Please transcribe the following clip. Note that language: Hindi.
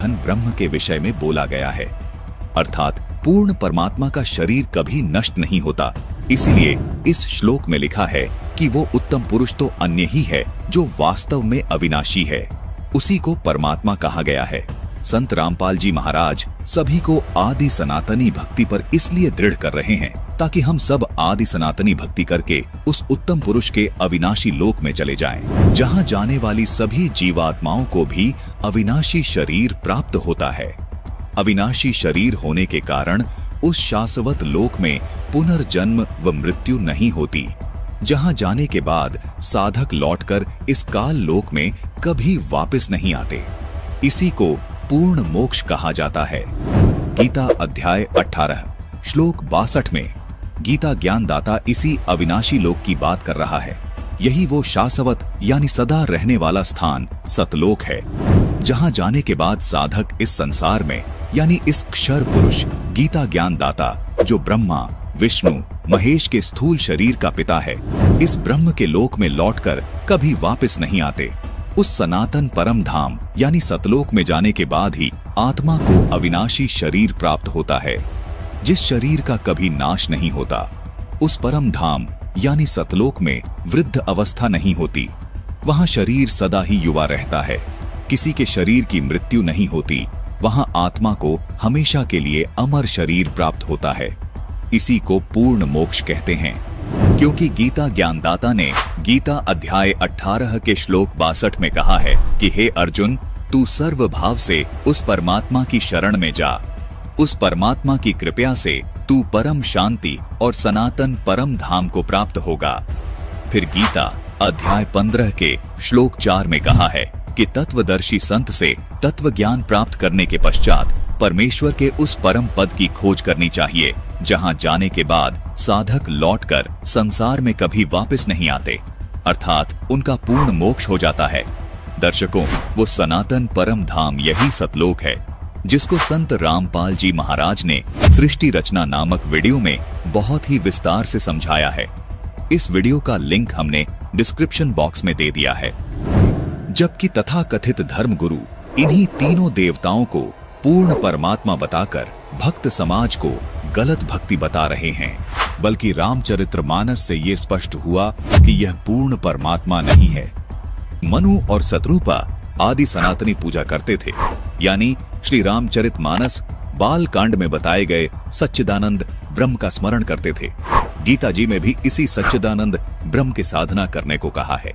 सनातन ब्रह्म के विषय में बोला गया है, अर्थात पूर्ण परमात्मा का शरीर कभी नष्ट नहीं होता। इसीलिए इस श्लोक में लिखा है कि वो उत्तम पुरुष तो अन्य ही है जो वास्तव में अविनाशी है, उसी को परमात्मा कहा गया है। संत रामपाल जी महाराज सभी को आदि सनातनी भक्ति पर इसलिए दृढ़ कर रहे हैं ताकि हम सब आदि सनातनी भक्ति करके उस उत्तम पुरुष के अविनाशी लोक में चले जाएं, जहां जाने वाली सभी जीवात्माओं को भी अविनाशी शरीर प्राप्त होता है। अविनाशी शरीर होने के कारण उस शाश्वत लोक में पुनर्जन्म व मृत्यु नहीं होती, जहां जाने के बाद साधक लौटकर इस काल लोक में कभी वापस नहीं आते। इसी को पूर्ण मोक्ष कहा जाता है। गीता अध्याय 18 श्लोक 62 में गीता ज्ञानदाता इसी अविनाशी लोक की बात कर रहा है। यही वो शाश्वत यानी सदा रहने वाला स्थान सतलोक है, जहां जाने के बाद साधक इस संसार में यानी इस क्षर पुरुष गीता ज्ञानदाता जो ब्रह्मा विष्णु महेश के स्थूल शरीर का पिता है, इस ब्रह्म के लोक में लौटकर कभी वापस नहीं आते। उस सनातन परम धाम यानी सतलोक में जाने के बाद ही आत्मा को अविनाशी शरीर प्राप्त होता है, जिस शरीर का कभी नाश नहीं होता। उस परम धाम यानी सतलोक में वृद्ध अवस्था नहीं होती, वहां शरीर सदा ही युवा रहता है, किसी के शरीर की मृत्यु नहीं होती, वहां आत्मा को हमेशा के लिए अमर शरीर प्राप्त होता है। इसी को पूर्ण मोक्ष कहते हैं, क्योंकि गीता ज्ञानदाता ने गीता अध्याय 18 के श्लोक 62 में कहा है कि हे अर्जुन, तू सर्व भाव से उस परमात्मा की शरण में जा, उस परमात्मा की कृपया से तू परम शांति और सनातन परम धाम को प्राप्त होगा। फिर गीता अध्याय 15 के श्लोक 4 में कहा है कि तत्वदर्शी संत से तत्व ज्ञान प्राप्त करने के पश्चात परमेश्वर के उस परम पद की खोज करनी चाहिए, जहां जाने के बाद साधक लौटकर संसार में कभी वापस नहीं आते, अर्थात उनका पूर्ण मोक्ष हो जाता है। दर्शकों, वो सनातन परम धाम यही सतलोक है, जिसको संत रामपाल जी महाराज ने सृष्टि रचना नामक वीडियो में बहुत ही विस्तार से समझाया है। इस वीडियो का लिंक हमने डिस्क्रिप्शन बॉक्स में दे दिया है। जबकि तथाकथित धर्म गुरु इन्हीं तीनों देवताओं को पूर्ण परमात्मा बताकर भक्त समाज को गलत भक्ति बता रहे हैं, बल्कि रामचरितमानस से ये स्पष्ट हुआ कि यह पूर्ण परमात्मा नहीं है। मनु और शत्रुपा आदि सनातनी पूजा करते थे, यानी श्री रामचरितमानस बाल कांड में बताए गए सच्चिदानंद ब्रह्म का स्मरण करते थे। गीता जी में भी इसी सच्चिदानंद ब्रह्म की साधना करने को कहा है।